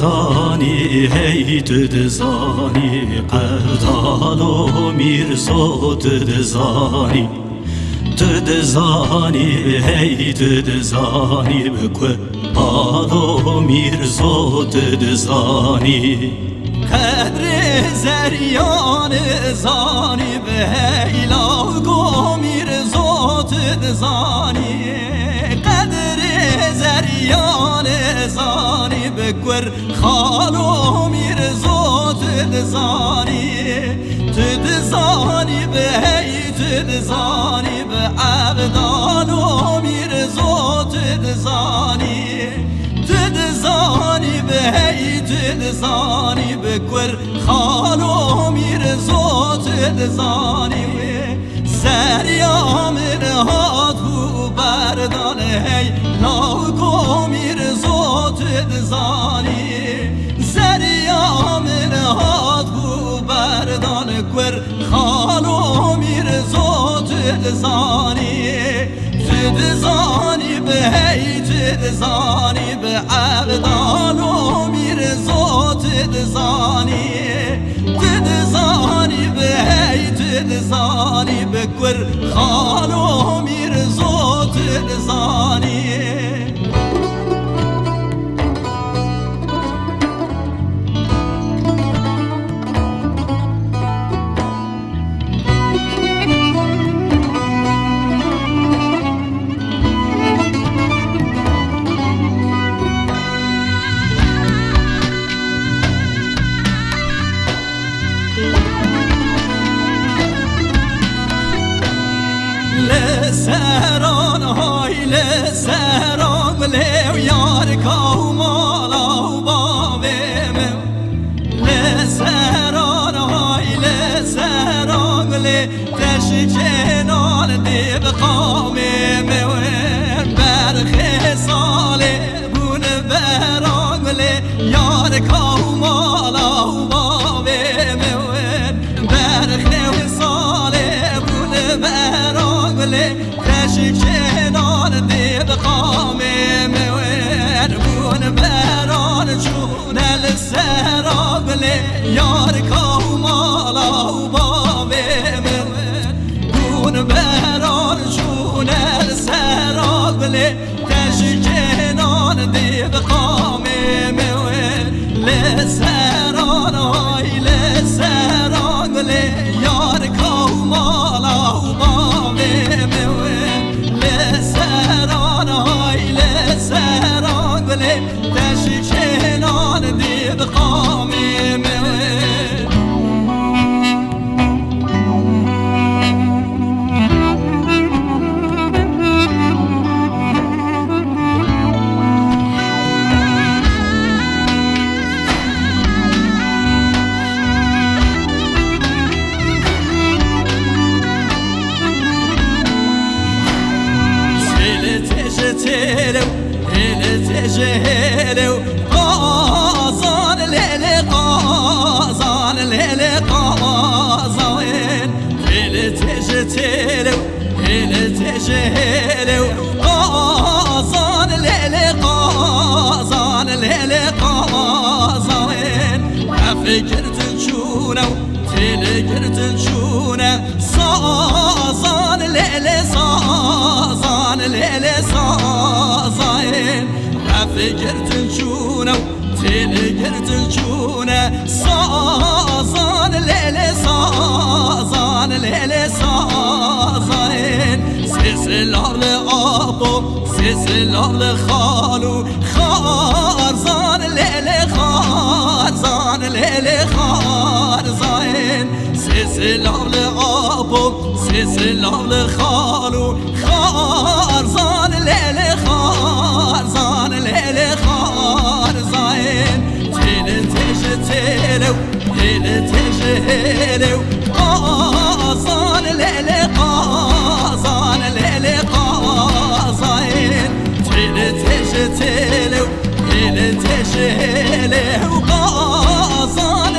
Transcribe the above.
دزانی هی تو دزانی قتال و میرزا تو دزانی تو دزانی هی تو دزانی بکو قتال و میرزا تو دزانی قدر زریان زانی به هیلاگ و میرزا تو دزانی قدر زریان زانی بکر خالو میرزا تو دزانی تو دزانی به هی تو دزانی به عبدال و میرزا تو دزانی تو دزانی به هی تو دزانی بکر خالو میرزا تو دزانی سریام نهاد بو بردان هی لاگو میرزا تو دزانی سریام نهاد بو بردان کر خالو میرزا تو دزانی تو دزانی به هی تو دزانی به عبدال و میرزا تو دزانی تو دزانی به هی تو دزانی بکر خالو میرزا تو دزانی لسران های لسران لیو یار کاو مالا و بابم لسران های لسران لی تشکنان دیب قامم برخ سال بون بران لی یار کاو مالا و بابم برخ سال بون بران تشکنان دیب قامم بون بران چون السراغل یار کاو مالا و بابم بون بران چون السراغل تشکنان دیب قامم لسران های لسراغل یار کاو مالا و بابم لسران های لسران گله تشکنان دیب قامم تجهلو قازان ليل قازان ليل قازان تجتلو تجهلو قازان ليل قازان ليل قازان فكرت شونو تلقرت شونه صازان ليل صازان ليل صازان فكرت شونه تلقرت شونه صازان ليل صازان ليل صازان سلسلة لأبو سلسلة لخالو خارزان ليل خارزان ليل خارزان سلسلة لأبو سلسلة لخالو خارزان ليل خارزان ليل خارزان تجتلو تجهلو قازان ليل قازان ليل قازان تجتلو تجهلو قازان